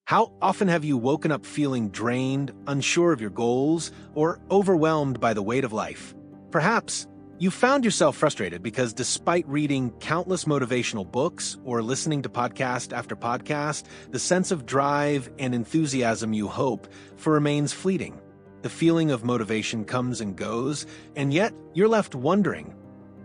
How often have you woken up feeling drained, unsure of your goals, or overwhelmed by the weight of life? Perhaps you found yourself frustrated because despite reading countless motivational books or listening to podcast after podcast, the sense of drive and enthusiasm you hope for remains fleeting. The feeling of motivation comes and goes, and yet you're left wondering,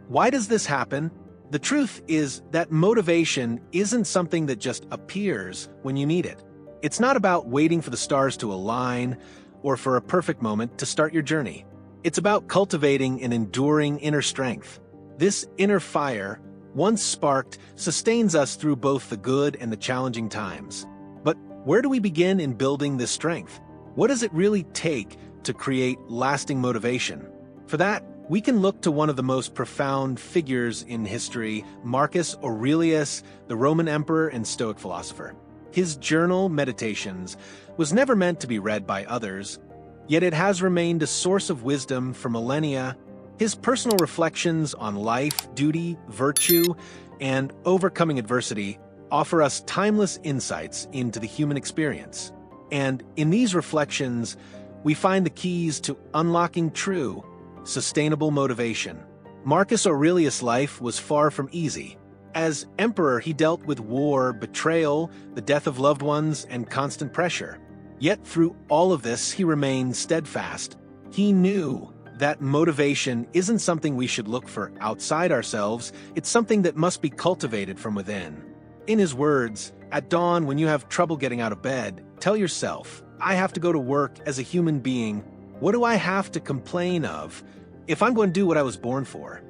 why does this happen? The truth is that motivation isn't something that just appears when you need it. It's not about waiting for the stars to align or for a perfect moment to start your journey. It's about cultivating an enduring inner strength. This inner fire, once sparked, sustains us through both the good and the challenging times. But where do we begin in building this strength? What does it really take to create lasting motivation? For that, we can look to one of the most profound figures in history, Marcus Aurelius, the Roman emperor and Stoic philosopher. His journal, Meditations, was never meant to be read by others, yet it has remained a source of wisdom for millennia. His personal reflections on life, duty, virtue, and overcoming adversity offer us timeless insights into the human experience. And in these reflections, we find the keys to unlocking true, sustainable motivation. Marcus Aurelius' life was far from easy. As emperor, he dealt with war, betrayal, the death of loved ones, and constant pressure. Yet through all of this, he remained steadfast. He knew that motivation isn't something we should look for outside ourselves, it's something that must be cultivated from within. In his words, "At dawn, when you have trouble getting out of bed, tell yourself, I have to go to work as a human being. What do I have to complain of if I'm going to do what I was born for?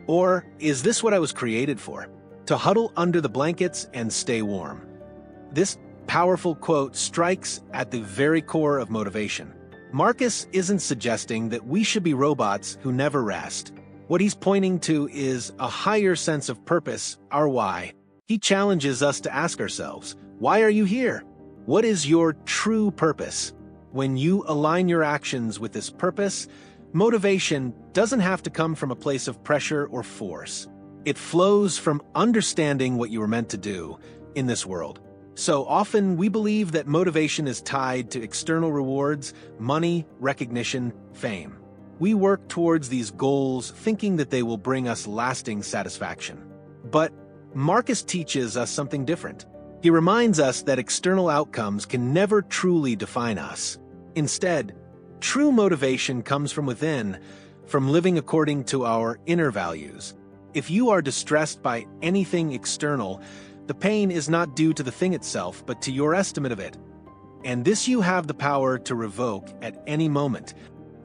Or is this what I was created for? To huddle under the blankets and stay warm." This powerful quote strikes at the very core of motivation. Marcus isn't suggesting that we should be robots who never rest. What he's pointing to is a higher sense of purpose, our why. He challenges us to ask ourselves, why are you here? What is your true purpose? When you align your actions with this purpose, motivation doesn't have to come from a place of pressure or force. It flows from understanding what you were meant to do in this world. So often we believe that motivation is tied to external rewards, money, recognition, fame. We work towards these goals thinking that they will bring us lasting satisfaction. But Marcus teaches us something different. He reminds us that external outcomes can never truly define us. Instead, true motivation comes from within, from living according to our inner values. If you are distressed by anything external, the pain is not due to the thing itself, but to your estimate of it. And this you have the power to revoke at any moment.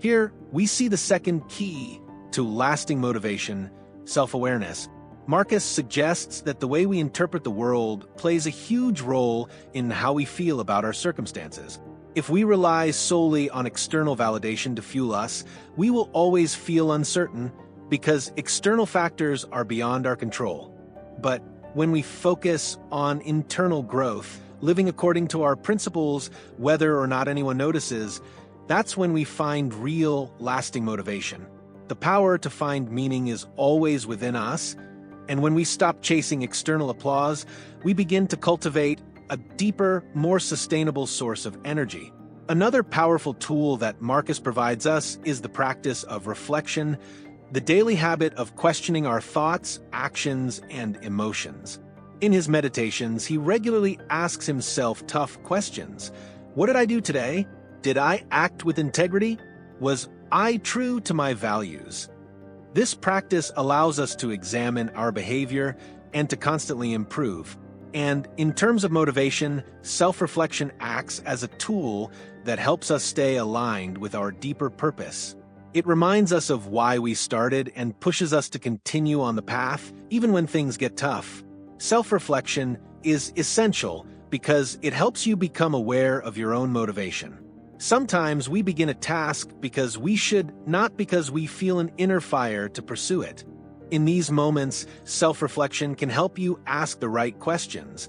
Here, we see the second key to lasting motivation, self-awareness. Marcus suggests that the way we interpret the world plays a huge role in how we feel about our circumstances. If we rely solely on external validation to fuel us, we will always feel uncertain because external factors are beyond our control. But when we focus on internal growth, living according to our principles, whether or not anyone notices, that's when we find real, lasting motivation. The power to find meaning is always within us, and when we stop chasing external applause, we begin to cultivate a deeper, more sustainable source of energy. Another powerful tool that Marcus provides us is the practice of reflection, the daily habit of questioning our thoughts, actions, and emotions. In his meditations, he regularly asks himself tough questions. What did I do today? Did I act with integrity? Was I true to my values? This practice allows us to examine our behavior and to constantly improve. And in terms of motivation, self-reflection acts as a tool that helps us stay aligned with our deeper purpose. It reminds us of why we started and pushes us to continue on the path, even when things get tough. Self-reflection is essential because it helps you become aware of your own motivation. Sometimes we begin a task because we should, not because we feel an inner fire to pursue it. In these moments, self-reflection can help you ask the right questions.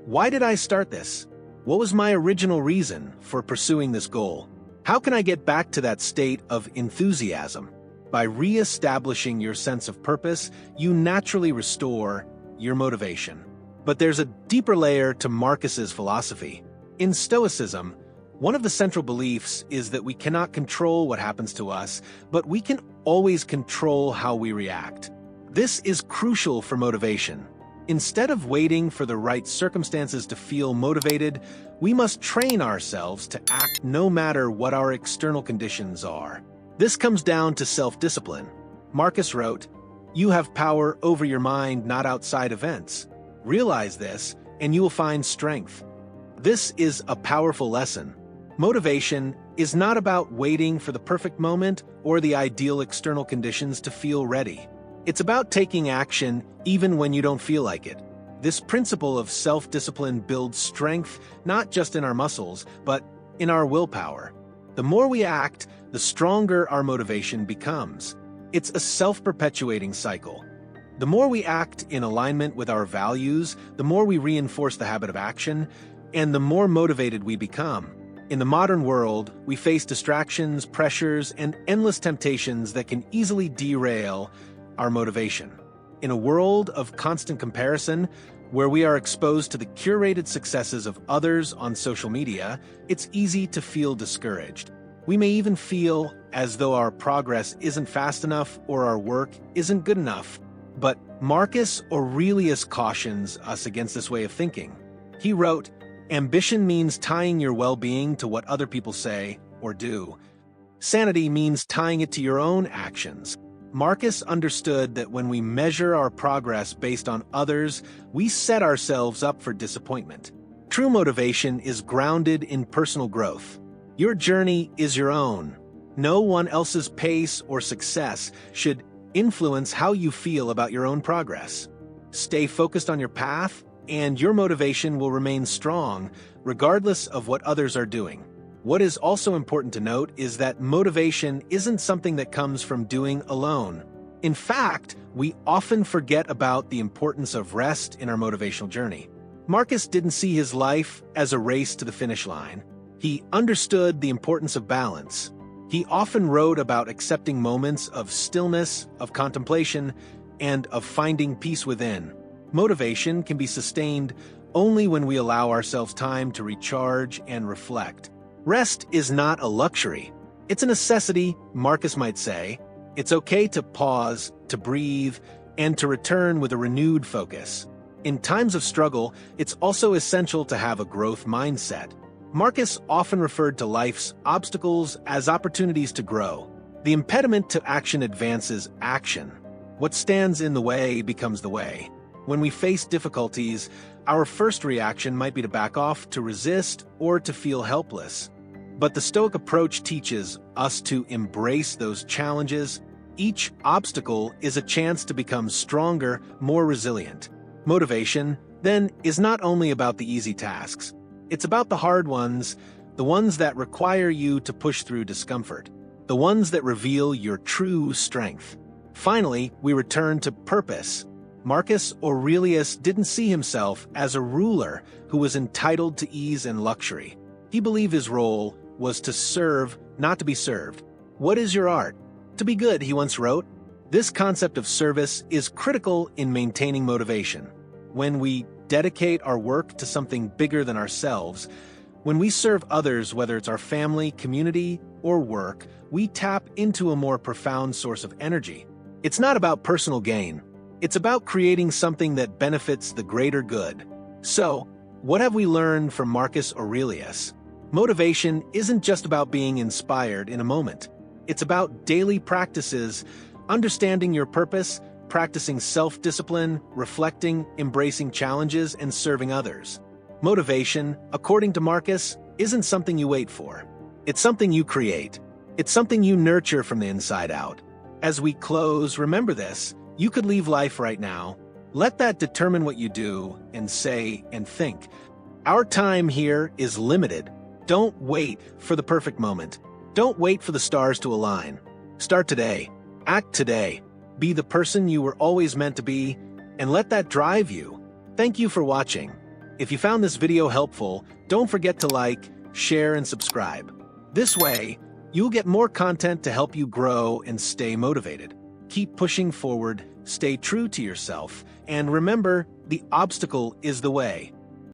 Why did I start this? What was my original reason for pursuing this goal? How can I get back to that state of enthusiasm? By re-establishing your sense of purpose, you naturally restore your motivation. But there's a deeper layer to Marcus's philosophy. In Stoicism, one of the central beliefs is that we cannot control what happens to us, but we can always control how we react. This is crucial for motivation. Instead of waiting for the right circumstances to feel motivated, we must train ourselves to act no matter what our external conditions are. This comes down to self-discipline. Marcus wrote, "You have power over your mind, not outside events. Realize this, and you will find strength." This is a powerful lesson. Motivation is not about waiting for the perfect moment or the ideal external conditions to feel ready. It's about taking action even when you don't feel like it. This principle of self-discipline builds strength not just in our muscles, but in our willpower. The more we act, the stronger our motivation becomes. It's a self-perpetuating cycle. The more we act in alignment with our values, the more we reinforce the habit of action, and the more motivated we become. In the modern world, we face distractions, pressures, and endless temptations that can easily derail our motivation. In a world of constant comparison, where we are exposed to the curated successes of others on social media, it's easy to feel discouraged. We may even feel as though our progress isn't fast enough or our work isn't good enough. But Marcus Aurelius cautions us against this way of thinking. He wrote, "Ambition means tying your well-being to what other people say or do. Sanity means tying it to your own actions." Marcus understood that when we measure our progress based on others, we set ourselves up for disappointment. True motivation is grounded in personal growth. Your journey is your own. No one else's pace or success should influence how you feel about your own progress. Stay focused on your path, and your motivation will remain strong, regardless of what others are doing. What is also important to note is that motivation isn't something that comes from doing alone. In fact, we often forget about the importance of rest in our motivational journey. Marcus didn't see his life as a race to the finish line. He understood the importance of balance. He often wrote about accepting moments of stillness, of contemplation, and of finding peace within. Motivation can be sustained only when we allow ourselves time to recharge and reflect. Rest is not a luxury. It's a necessity, Marcus might say. It's okay to pause, to breathe, and to return with a renewed focus. In times of struggle, it's also essential to have a growth mindset. Marcus often referred to life's obstacles as opportunities to grow. The impediment to action advances action. What stands in the way becomes the way. When we face difficulties, our first reaction might be to back off, to resist, or to feel helpless. But the Stoic approach teaches us to embrace those challenges. Each obstacle is a chance to become stronger, more resilient. Motivation, then, is not only about the easy tasks. It's about the hard ones, the ones that require you to push through discomfort, the ones that reveal your true strength. Finally, we return to purpose. Marcus Aurelius didn't see himself as a ruler who was entitled to ease and luxury. He believed his role was to serve, not to be served. "What is your art? To be good," he once wrote. This concept of service is critical in maintaining motivation. When we dedicate our work to something bigger than ourselves, when we serve others, whether it's our family, community, or work, we tap into a more profound source of energy. It's not about personal gain. It's about creating something that benefits the greater good. So, what have we learned from Marcus Aurelius? Motivation isn't just about being inspired in a moment. It's about daily practices, understanding your purpose, practicing self-discipline, reflecting, embracing challenges, and serving others. Motivation, according to Marcus, isn't something you wait for. It's something you create. It's something you nurture from the inside out. As we close, remember this. You could leave life right now. Let that determine what you do and say and think. Our time here is limited. Don't wait for the perfect moment. Don't wait for the stars to align. Start today. Act today. Be the person you were always meant to be, and let that drive you. Thank you for watching. If you found this video helpful, don't forget to like, share, and subscribe. This way, you'll get more content to help you grow and stay motivated. Keep pushing forward, stay true to yourself, and remember, the obstacle is the way.